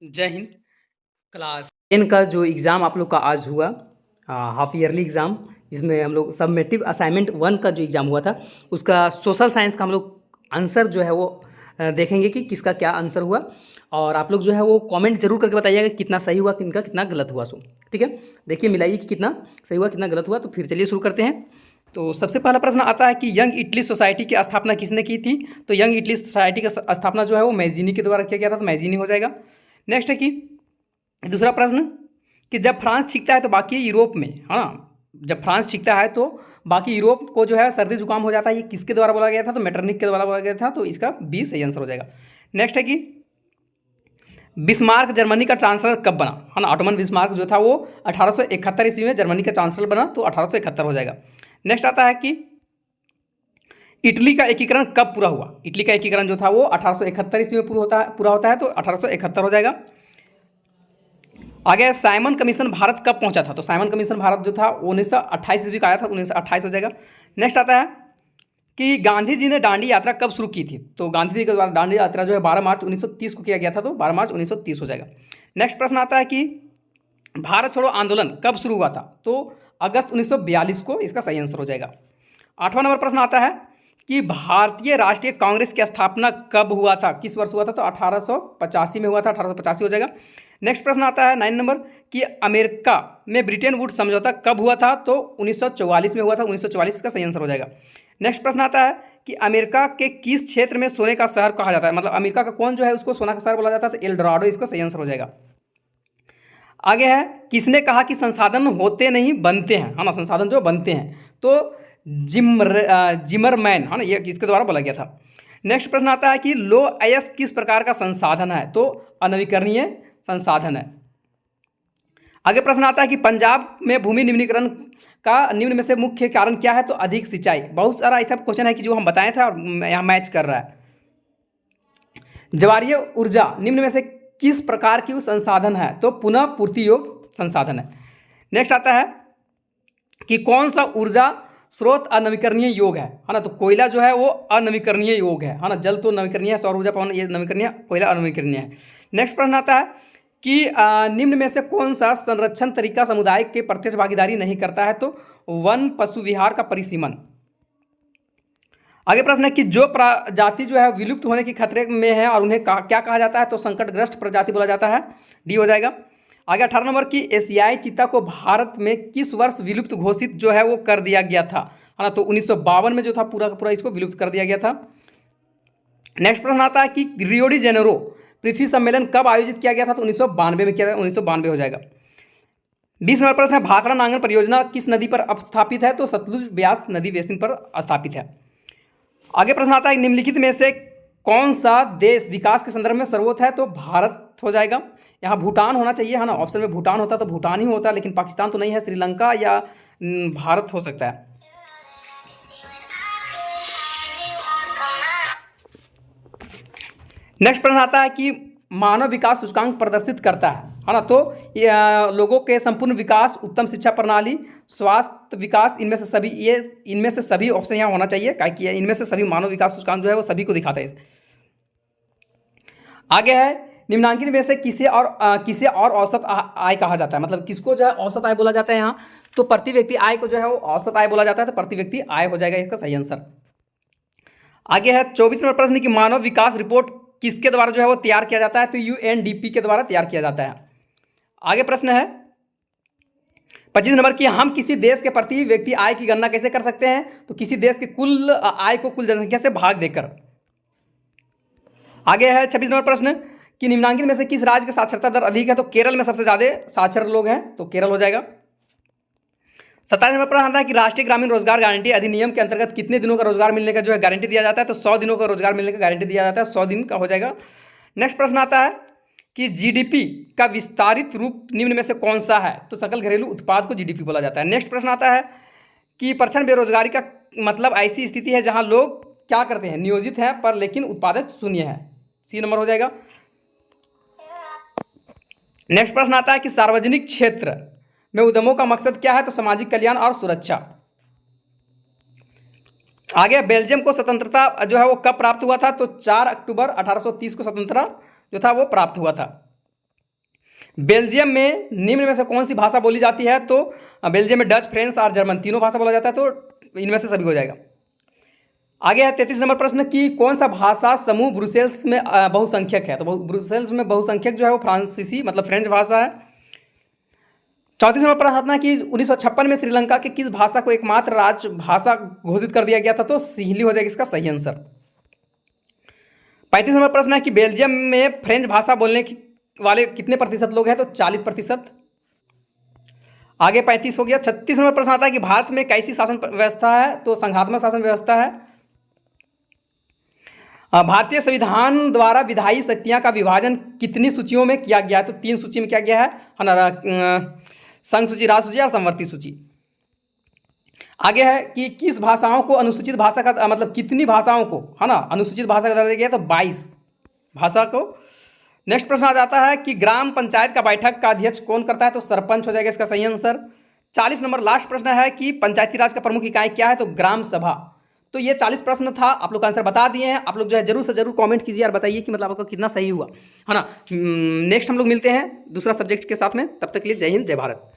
जय हिंद। क्लास 10 का जो एग्ज़ाम आप लोग का आज हुआ, हाफ ईयरली एग्ज़ाम, जिसमें हम लोग सबमिटिव असाइनमेंट 1 का जो एग्ज़ाम हुआ था, उसका सोशल साइंस का हम लोग आंसर जो है वो देखेंगे कि किसका क्या आंसर हुआ। और आप लोग जो है वो कमेंट जरूर करके बताइएगा कि कितना सही हुआ, किनका कितना गलत हुआ। सो ठीक है, देखिए मिलाइए कि कितना सही हुआ कितना गलत हुआ। तो फिर चलिए शुरू करते हैं। तो सबसे पहला प्रश्न आता है कि यंग इटली सोसाइटी की स्थापना किसने की थी। तो यंग इटली सोसाइटी का स्थापना जो है वो मैजीनी के द्वारा किया गया था, तो मैजीनी हो जाएगा। नेक्स्ट है कि दूसरा प्रश्न कि जब फ्रांस छींकता है तो बाकी यूरोप में, हाँ, जब फ्रांस छींकता है तो बाकी यूरोप को जो है सर्दी जुकाम हो जाता है, ये किसके द्वारा बोला गया था। तो मेटरनिक के द्वारा बोला गया था, तो इसका बी सही आंसर हो जाएगा। नेक्स्ट है कि बिस्मार्क जर्मनी का चांसलर कब बना, है ना। ऑटोमन बिस्मार्क जो था वो 1871 ईस्वी में जर्मनी का चांसलर बना, तो 1871 हो जाएगा। नेक्स्ट आता है कि इटली का एकीकरण कब पूरा हुआ। इटली का एकीकरण जो था वो 1871 ईस्वी में पूरा होता है, तो 1871 हो जाएगा। आगे साइमन कमीशन भारत कब पहुंचा था। तो साइमन कमीशन भारत जो था 1928 ईस्वी का आया था, 1928 हो जाएगा। नेक्स्ट आता है कि गांधी जी ने दांडी यात्रा कब शुरू की थी। तो गांधी जी के द्वारा दांडी यात्रा जो है 12 मार्च 1930 को किया गया था, तो 12 मार्च 1930 हो जाएगा। नेक्स्ट प्रश्न आता है कि भारत छोड़ो आंदोलन कब शुरू हुआ था। तो अगस्त 1942 को इसका सही आंसर हो जाएगा। 8वां नंबर प्रश्न आता है कि भारतीय राष्ट्रीय कांग्रेस की स्थापना कब हुआ था, किस वर्ष हुआ था। तो 1885 में हुआ था, 1885 हो जाएगा। नेक्स्ट प्रश्न आता है 9 नंबर कि अमेरिका में ब्रिटेन वुड्स समझौता कब हुआ था। तो 1944 में हुआ था, 1944 का सही आंसर हो जाएगा। नेक्स्ट प्रश्न आता है कि अमेरिका के किस क्षेत्र में सोने का शहर कहा जाता है, मतलब अमेरिका का कौन जो है उसको सोना का शहर बोला जाता है। तो एल डोराडो इसका सही आंसर हो जाएगा। आगे है किसने कहा कि संसाधन होते नहीं बनते हैं, है ना, संसाधन जो बनते हैं। तो जिमरमैन, है ना, ये किसके द्वारा बोला गया था। नेक्स्ट प्रश्न आता है कि लो अयस्क किस प्रकार का संसाधन है। तो अनवीकरणीय संसाधन है। आगे प्रश्न आता है कि पंजाब में भूमि निम्नीकरण का निम्न में से मुख्य कारण क्या है। तो अधिक सिंचाई। बहुत सारा ऐसा क्वेश्चन है कि जो हम बताए थे और यहाँ मैच कर रहा है। ज्वारीय ऊर्जा निम्न में से किस प्रकार की संसाधन है। तो पुनः पूर्ति योग संसाधन है। नेक्स्ट आता है कि कौन सा ऊर्जा स्रोत अनवीकरणीय योग है ना। तो कोयला जो है वो अनवीकरणीय योग है ना। जल तो नवीकरणीय है, सौर ऊर्जा पवन ये नवीकरणीय, कोयला अनवीकरणीय है। नेक्स्ट प्रश्न आता है कि निम्न में से कौन सा संरक्षण तरीका समुदाय के प्रत्यक्ष भागीदारी नहीं करता है। तो वन पशु विहार का परिसीमन। आगे प्रश्न है कि जो प्रजाति जो है विलुप्त होने के खतरे में है और उन्हें क्या कहा जाता है। तो संकटग्रस्त प्रजाति बोला जाता है, डी हो जाएगा। आगे 18 नंबर की एशियाई चीता को भारत में किस वर्ष विलुप्त घोषित जो है वो कर दिया गया था, है ना। तो 1952 में जो था पूरा का पूरा इसको विलुप्त कर दिया गया था। नेक्स्ट प्रश्न आता है कि रियो डी जेनेरो पृथ्वी सम्मेलन कब आयोजित किया गया था। तो 1992 में किया गया, 1992 हो जाएगा। 20 नंबर प्रश्न है भाखड़ा नांगल परियोजना किस नदी पर स्थापित है। तो सतलुज ब्यास नदी बेसिन पर स्थापित है। आगे प्रश्न आता है निम्नलिखित में से कौन सा देश विकास के संदर्भ में सर्वोच्च है। तो भारत हो जाएगा। यहाँ भूटान होना चाहिए, है ना। ऑप्शन में भूटान होता तो भूटान ही होता, लेकिन पाकिस्तान तो नहीं है, श्रीलंका या भारत हो सकता है। नेक्स्ट प्रश्न आता है कि मानव विकास सूचकांक प्रदर्शित करता है ना। तो लोगों के संपूर्ण विकास, उत्तम शिक्षा प्रणाली, स्वास्थ्य विकास, इनमें से सभी ऑप्शन यहाँ होना चाहिए, क्या इनमें से सभी मानव विकास सूचकांक जो है वो सभी को दिखाता है। आगे है निम्नांकित में से किसे और औसत आय कहा जाता है, मतलब किसको जो है औसत आय बोला जाता है यहाँ। तो प्रति व्यक्ति आय को जो है वो औसत आय बोला जाता है, तो प्रति व्यक्ति आय हो जाएगा इसका सही आंसर। आगे है 24 नंबर प्रश्न की मानव विकास रिपोर्ट किसके द्वारा जो है वो तैयार किया जाता है। तो यूएनडीपी के द्वारा तैयार किया जाता है। आगे प्रश्न है 25 नंबर की हम किसी देश के प्रति व्यक्ति आय की गणना कैसे कर सकते हैं। तो किसी देश के कुल आय को कुल जनसंख्या से भाग देकर। आगे है 26 नंबर प्रश्न कि निम्नांकित में से किस राज्य का साक्षरता दर अधिक है। तो केरल में सबसे ज्यादा साक्षर लोग हैं, तो केरल हो जाएगा। 27 नंबर प्रश्न आता है कि राष्ट्रीय ग्रामीण रोजगार गारंटी अधिनियम के अंतर्गत कितने दिनों का रोजगार मिलने का जो है गारंटी दिया जाता है। तो 100 दिनों का रोजगार मिलने का गारंटी दिया जाता है, 100 दिन का हो जाएगा। नेक्स्ट प्रश्न आता है कि जीडीपी का विस्तारित रूप निम्न में से कौन सा है। तो सकल घरेलू उत्पाद को जीडीपी बोला जाता है। नेक्स्ट प्रश्न आता है कि प्रच्छन्न बेरोजगारी का मतलब ऐसी स्थिति है जहां लोग क्या करते हैं, नियोजित हैं पर लेकिन उत्पादक शून्य है, सी नंबर हो जाएगा। नेक्स्ट प्रश्न आता है कि सार्वजनिक क्षेत्र में उद्यमों का मकसद क्या है। तो सामाजिक कल्याण और सुरक्षा। आगे बेल्जियम को स्वतंत्रता जो है वो कब प्राप्त हुआ था। तो 4 अक्टूबर 1830 को स्वतंत्रता जो था वो प्राप्त हुआ था। बेल्जियम में निम्न में से कौन सी भाषा बोली जाती है? तो बेल्जियम में डच, फ्रेंच और जर्मन तीनों भाषा बोला जाता है, तो इनमें से सभी हो जाएगा। आगे है 33 नंबर प्रश्न कि कौन सा भाषा समूह ब्रुसेल्स में बहुसंख्यक है? तो ब्रुसेल्स में बहुसंख्यक जो है वो फ्रांसीसी मतलब फ्रेंच भाषा है। 34 नंबर प्रश्न आता है कि 1956 में श्रीलंका के किस भाषा को एकमात्र राजभाषा घोषित कर दिया गया था? तो सिंहली हो जाएगा इसका सही आंसर। 35 नंबर प्रश्न है कि बेल्जियम में फ्रेंच भाषा बोलने वाले कितने प्रतिशत लोग हैं? तो 40%। आगे 35 हो गया। 36 नंबर प्रश्न आता है कि भारत में कैसी शासन व्यवस्था है? तो संघात्मक शासन व्यवस्था है। भारतीय संविधान द्वारा विधायी शक्तियां का विभाजन कितनी सूचियों में किया गया है? तो 3 सूची में किया गया है ना, संघ सूची, राज सूची और संवर्ती सूची। आगे है कि किस भाषाओं को अनुसूचित भाषा का मतलब कितनी भाषाओं को है ना अनुसूचित भाषा का दर्जा दिया गया? तो 22 भाषा को। नेक्स्ट प्रश्न आ जाता है कि ग्राम पंचायत का बैठक का अध्यक्ष कौन करता है? तो सरपंच हो जाएगा इसका सही आंसर। 40 नंबर लास्ट प्रश्न है कि पंचायती राज का प्रमुख इकाई क्या है? तो ग्राम सभा। तो ये 40 प्रश्न था, आप लोग का आंसर बता दिए हैं। आप लोग जो है जरूर से जरूर कमेंट कीजिए और बताइए कि मतलब आपका कितना सही हुआ है ना। नेक्स्ट हम लोग मिलते हैं दूसरा सब्जेक्ट के साथ में, तब तक के लिए जय हिंद जय भारत।